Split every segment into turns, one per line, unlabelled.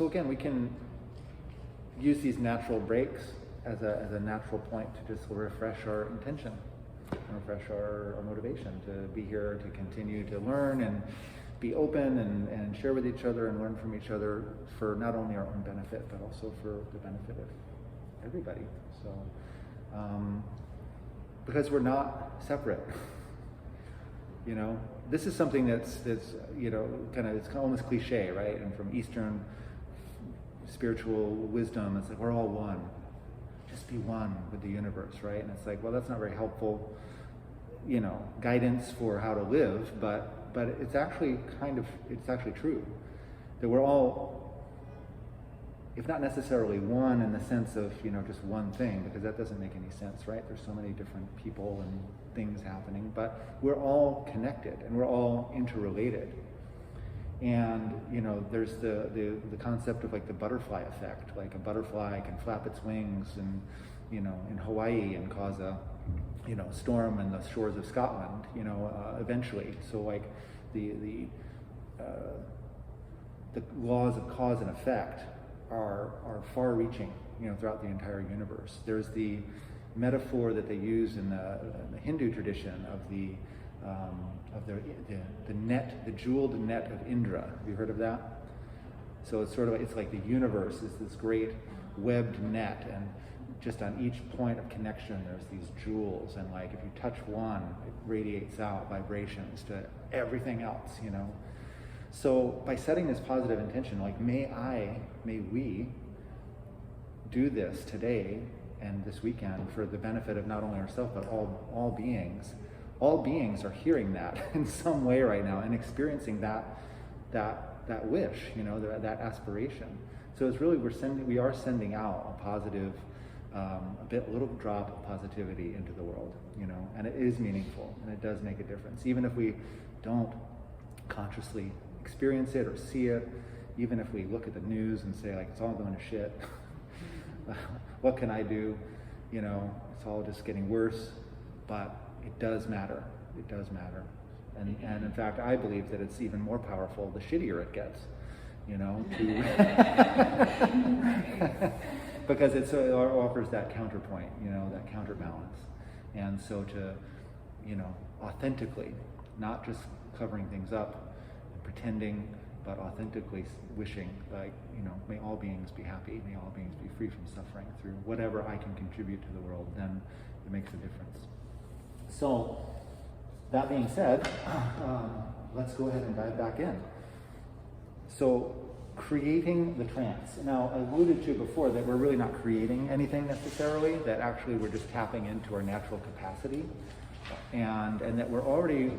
so again, we can use these natural breaks as a natural point to just refresh our intention, and refresh our motivation to be here, to continue to learn and be open and share with each other and learn from each other for not only our own benefit, but also for the benefit of everybody. So, because we're not separate. You know, this is something that's you know, it's almost cliche, right? And from Eastern spiritual wisdom, it's like we're all one. Just be one with the universe, right? And it's like, well, that's not very helpful, you know, guidance for how to live, but it's actually it's actually true that we're all, if not necessarily one in the sense of, you know, just one thing, because that doesn't make any sense, right? There's so many different people and things happening, but we're all connected and we're all interrelated. And, you know, there's the concept of like the butterfly effect. Like a butterfly can flap its wings and, you know, in Hawaii and cause a, you know, storm in the shores of Scotland, you know, eventually. So like the laws of cause and effect are far-reaching, you know, throughout the entire universe. There's the metaphor that they use in the Hindu tradition of the net, the jeweled net of Indra. Have you heard of that? So it's sort of, it's like the universe is this great webbed net, and just on each point of connection there's these jewels, and like if you touch one, it radiates out vibrations to everything else, you know. So by setting this positive intention, like may we do this today and this weekend for the benefit of not only ourselves but all beings. All beings are hearing that in some way right now and experiencing that wish, you know, that aspiration. So it's really we are sending out a positive, little drop of positivity into the world, you know, and it is meaningful and it does make a difference, even if we don't consciously experience it or see it, even if we look at the news and say like it's all going to shit. What can I do? You know, it's all just getting worse, but it does matter. It does matter. And in fact, I believe that it's even more powerful the shittier it gets, you know, because it offers that counterpoint, you know, that counterbalance. And so to, you know, authentically, not just covering things up and pretending, but authentically wishing, like, you know, may all beings be happy, may all beings be free from suffering through whatever I can contribute to the world, then it makes a difference. So, that being said, let's go ahead and dive back in. So, creating the trance. Now, I alluded to before that we're really not creating anything necessarily, that actually we're just tapping into our natural capacity, and that we're already,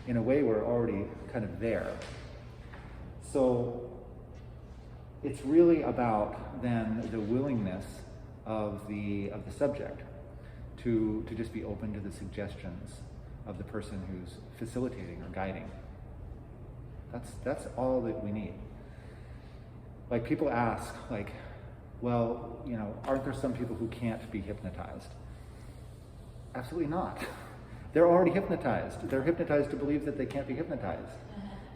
in a way, we're already kind of there. So, it's really about then the willingness of the subject to just be open to the suggestions of the person who's facilitating or guiding. That's all that we need. Like people ask, like, well, you know, aren't there some people who can't be hypnotized? Absolutely not. They're already hypnotized. They're hypnotized to believe that they can't be hypnotized.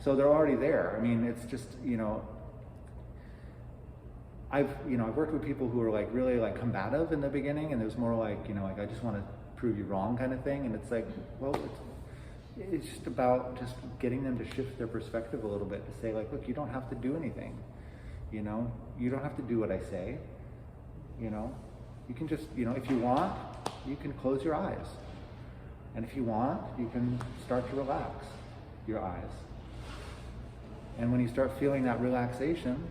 So they're already there. I mean, it's just, you know, I've worked with people who are like really like combative in the beginning, and it was more like, you know, like I just want to prove you wrong kind of thing. And it's like, well, it's just about just getting them to shift their perspective a little bit, to say like, look, you don't have to do anything. You know, you don't have to do what I say. You know, you can just, you know, if you want, you can close your eyes. And if you want, you can start to relax your eyes. And when you start feeling that relaxation,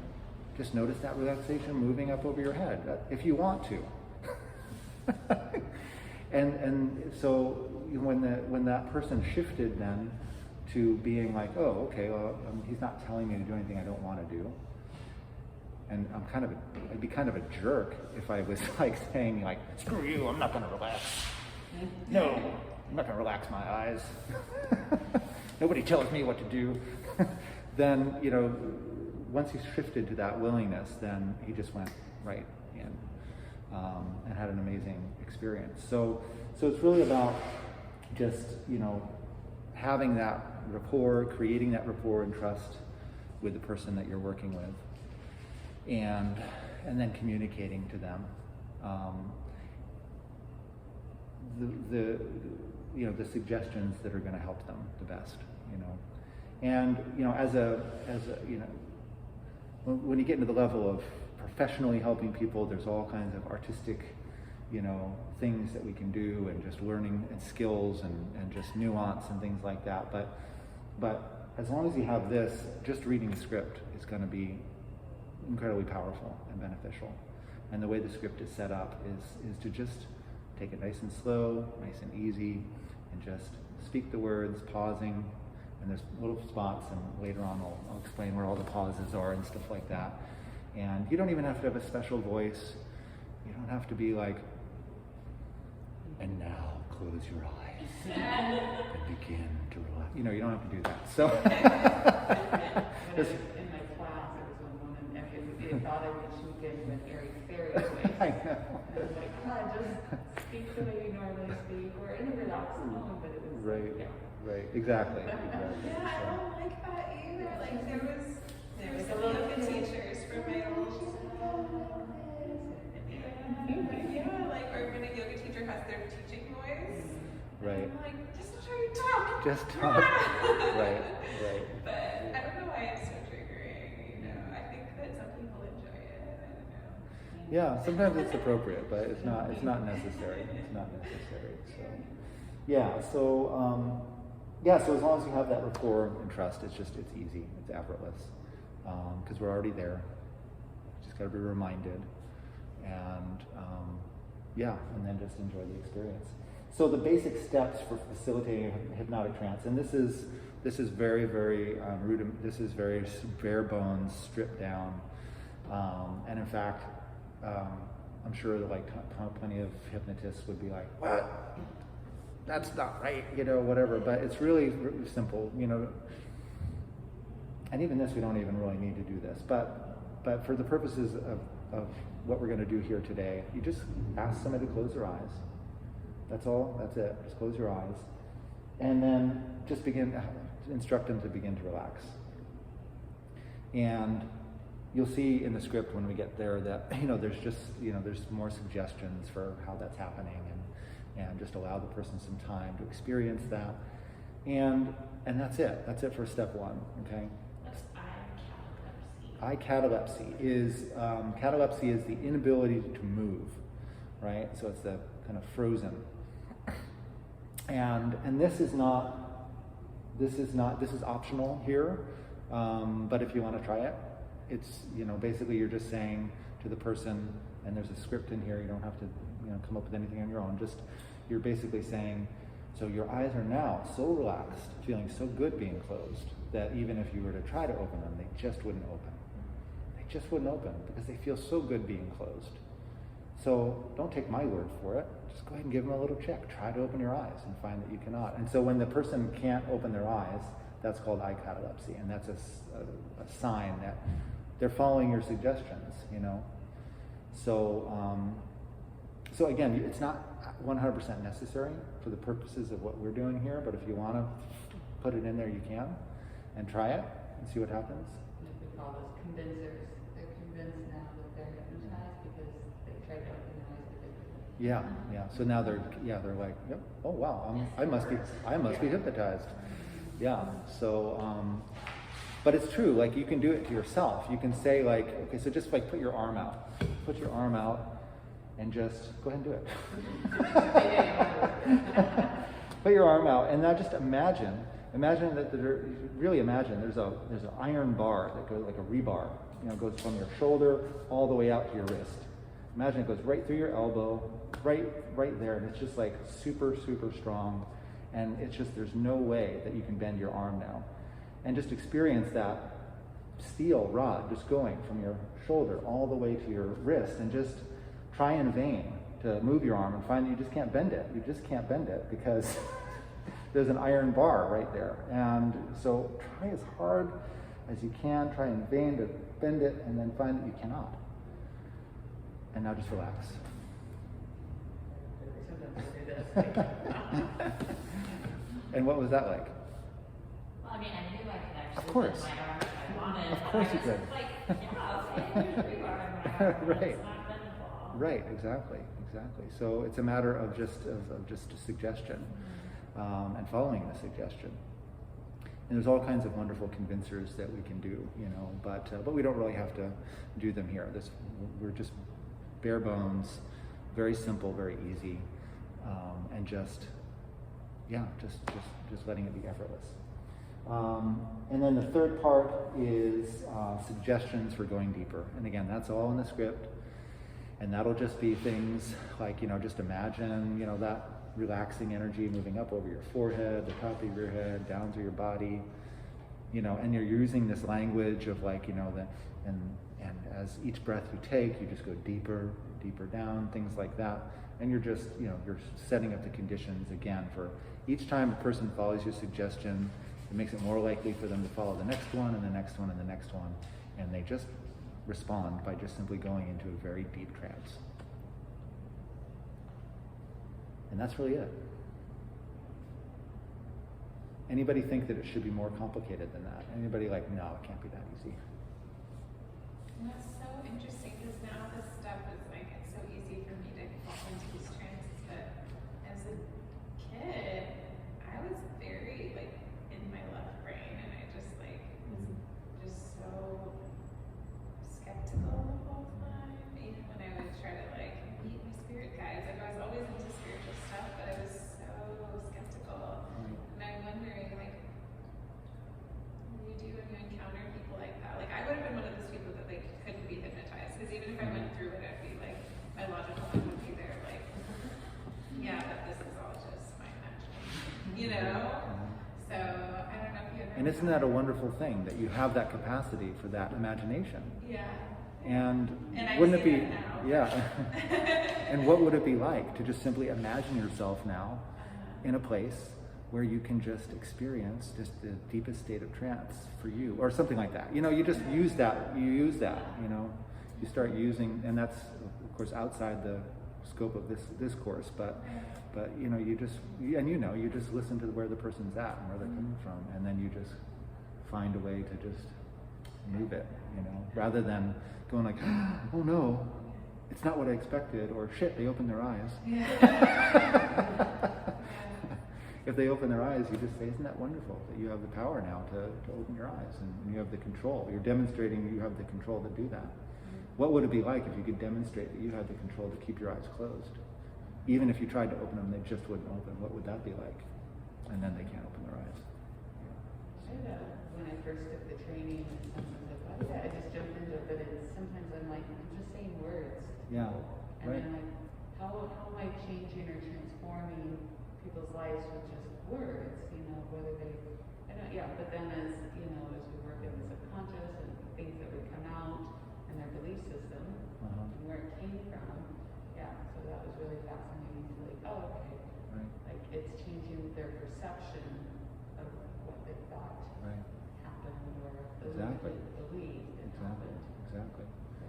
just notice that relaxation moving up over your head, if you want to. and so when that person shifted then to being like, oh, okay, well, he's not telling me to do anything I don't want to do. And I'd be kind of a jerk if I was like saying like, screw you, I'm not going to relax. No, I'm not going to relax my eyes. Nobody tells me what to do. Then, you know, once he shifted to that willingness, then he just went right in and had an amazing experience. So it's really about just, you know, having that rapport, creating that rapport and trust with the person that you're working with. and then communicating to them the suggestions that are going to help them the best, and as a when you get into the level of professionally helping people, there's all kinds of artistic things that we can do, and just learning and skills and just nuance and things like that, but as long as you have this, just reading the script is going to be incredibly powerful and beneficial. And the way the script is set up is to just take it nice and slow, nice and easy, and just speak the words, pausing, and there's little spots, and later on I'll explain where all the pauses are and stuff like that. And you don't even have to have a special voice. You don't have to be like, and now close your eyes and begin to relax. You don't have to do that. So
in my class, there was one woman, they thought I was speaking with very serious way.
I know.
And I was like, come on, just speak the way you normally speak, or in a relaxed tone, but it was
right,
yeah.
right, exactly.
Yeah, I don't like that either. Like there was a lot of good teachers for my old yeah, like or when a yoga teacher has their teaching voice.
Right.
I'm like, just try to talk.
Just talk. Right.
But I don't know why it's so triggering, I think that some people enjoy it. I don't know.
Yeah, sometimes it's appropriate, but it's not necessary. It's not necessary. So as long as you have that rapport and trust, it's easy, it's effortless, because we're already there. Just got to be reminded, and then just enjoy the experience. So the basic steps for facilitating a hypnotic trance, and this is very, very this is very bare bones, stripped down, and in fact, I'm sure that plenty of hypnotists would be like, what? That's not right, whatever. But it's really, really simple, And even this, we don't even really need to do this. But for the purposes of what we're going to do here today, you just ask somebody to close their eyes. That's all. That's it. Just close your eyes, and then just instruct them to begin to relax. And you'll see in the script when we get there that there's more suggestions for how that's happening, and just allow the person some time to experience that. And that's it. That's it for step one. Okay.
What's
Catalypsy is the inability to move, right? So it's the kind of frozen. And this is optional here. But if you want to try it, it's basically you're just saying to the person, and there's a script in here. You don't have to come up with anything on your own. You're basically saying, so your eyes are now so relaxed, feeling so good being closed, that even if you were to try to open them, they just wouldn't open. They just wouldn't open because they feel so good being closed. So don't take my word for it. Just go ahead and give them a little check. Try to open your eyes and find that you cannot. And so when the person can't open their eyes, that's called eye catalepsy, and that's a sign that they're following your suggestions. So again, it's not 100% necessary for the purposes of what we're doing here, but if you want to put it in there, you can, and try it and see what happens.
We call those convincers. They're convinced now that they're hypnotized because they tried to open their eyes, but they couldn't.
Yeah. So now they're like, yep. Oh wow, I must be hypnotized. Yeah. So, but it's true. Like you can do it to yourself. You can say like, okay, so just like put your arm out. Put your arm out. And just go ahead and do it. Put your arm out, and now just imagine that there's an iron bar that goes like a rebar, goes from your shoulder all the way out to your wrist. Imagine it goes right through your elbow, right there, and it's just like super, super strong, and it's just there's no way that you can bend your arm now, and just experience that steel rod just going from your shoulder all the way to your wrist, and just try in vain to move your arm and find that you just can't bend it. You just can't bend it because there's an iron bar right there. And so try as hard as you can, try in vain to bend it, and then find that you cannot. And now just relax. And what was that like?
Well, I mean, I knew I could actually
Of course.
put my arm
I wanted.
Of course you could.
Like, yeah, okay, here's rebar.
Right.
It's not beneficial.
Right, exactly. So it's a matter of just a suggestion, and following the suggestion. And there's all kinds of wonderful convincers that we can do, but we don't really have to do them here. We're just bare bones, very simple, very easy, and just letting it be effortless. And then the third part is suggestions for going deeper. And again, that's all in the script. And that'll just be things like, just imagine, that relaxing energy moving up over your forehead, the top of your head, down through your body, and you're using this language of like, and as each breath you take, you just go deeper, deeper down, things like that. And you're just, you're setting up the conditions again for each time a person follows your suggestion, it makes it more likely for them to follow the next one and the next one and the next one. And they just respond by just simply going into a very deep trance. And that's really it. Anybody think that it should be more complicated than that? Anybody like, no, it can't be that easy?
And that's so interesting because now this stuff is like, it's so easy for me to fall into these trances, but as a kid, I was very like in my left brain and I just like was just so skeptical the whole time, even when I would try to like meet my spirit guides. Like I was always into spiritual stuff, but I was so skeptical. And I'm wondering, like, what do you do when you encounter people like that? Like I would have been one of those people that like couldn't be hypnotized because even if I went through it, I'd be like, my logical mind would be there, like, yeah, but this is all just my imagination, So I don't know if you ever.
And isn't that a wonderful thing that you have that capacity for that imagination?
Yeah.
And
I
wouldn't it
see
be,
that now.
yeah. And what would it be like to just simply imagine yourself now in a place where you can just experience just the deepest state of trance for you, or something like that. You just use that, you start using, and that's of course outside the scope of this course, but you just listen to where the person's at and where they're coming from, and then you just find a way to just move it, rather than going like, oh no, it's not what I expected, or shit, they opened their eyes. If they open their eyes, you just say, isn't that wonderful that you have the power now to open your eyes, and you have the control. You're demonstrating you have the control to do that. What would it be like if you could demonstrate that you had the control to keep your eyes closed? Even if you tried to open them, they just wouldn't open. What would that be like? And then they can't open their eyes.
When I first took the training, sometimes I thought, I just jumped into it, but sometimes I'm like, I'm just saying words.
Yeah,
And
right.
then like, how am I changing or transforming people's lives with just words, whether they, but then as we work in the subconscious and things that would come out and their belief system and where it came from, so that was really fascinating to like, okay,
Right.
like it's changing their perception of what they thought happened or the
Exactly.
way they believed it happened.
Exactly.
So,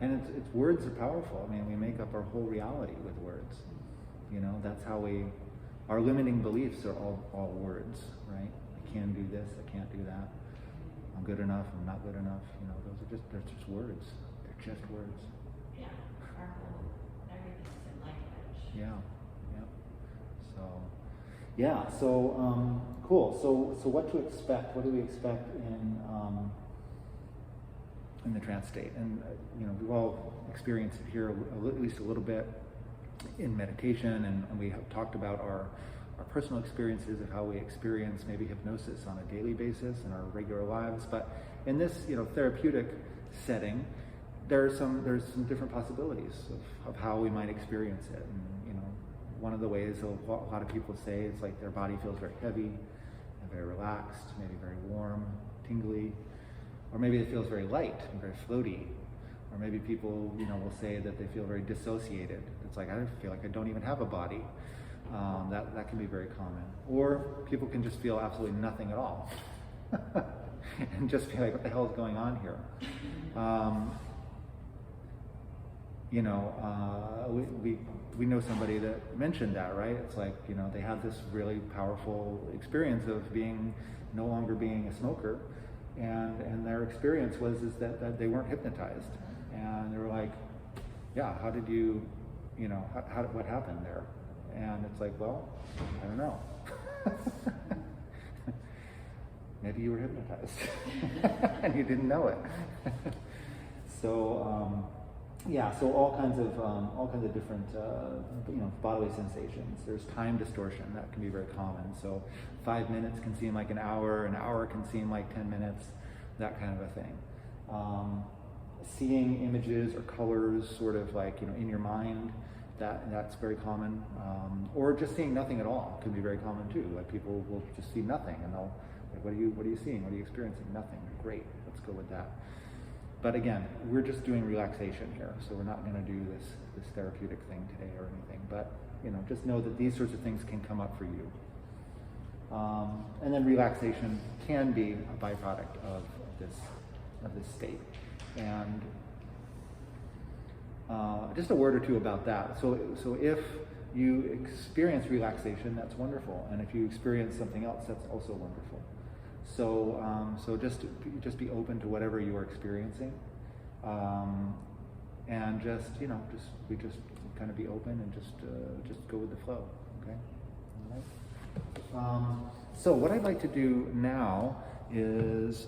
And it's words are powerful. I mean, we make up our whole reality with words. That's how our limiting beliefs are all words, right? I can do this, I can't do that. I'm good enough, I'm not good enough. They're just words. They're just words.
Yeah, our whole, everything's in language.
Yeah. So cool. So what to expect? What do we expect in the trance state? And we've all experienced it here at least a little bit in meditation, and we have talked about our personal experiences of how we experience maybe hypnosis on a daily basis in our regular lives. But in this therapeutic setting, there's some different possibilities of how we might experience it. And one of the ways a lot of people say is like their body feels very heavy and very relaxed, maybe very warm, tingly, or maybe it feels very light and very floaty. Or maybe people, will say that they feel very dissociated. It's like, I feel like I don't even have a body. That can be very common. Or people can just feel absolutely nothing at all. And just feel like, what the hell is going on here? We know somebody that mentioned that, right? It's like, they had this really powerful experience of no longer being a smoker. and their experience was that they weren't hypnotized, and they were like, yeah, how did you, what happened there? And it's like, well, I don't know. Maybe you were hypnotized and you didn't know it. So so all kinds of different bodily sensations. There's time distortion that can be very common. So 5 minutes can seem like an hour can seem like 10 minutes, that kind of a thing. Seeing images or colors sort of like in your mind, that's very common. Or just seeing nothing at all can be very common too. Like people will just see nothing and they'll like, what are you seeing? What are you experiencing? Nothing. Great. Let's go with that. But again, we're just doing relaxation here, so we're not going to do this therapeutic thing today or anything. But just know that these sorts of things can come up for you. And then relaxation can be a byproduct of this state. And just a word or two about that. So if you experience relaxation, that's wonderful, and if you experience something else, that's also wonderful. So just be open to whatever you are experiencing, and just kind of be open and just go with the flow. Okay. All right. So what I'd like to do now is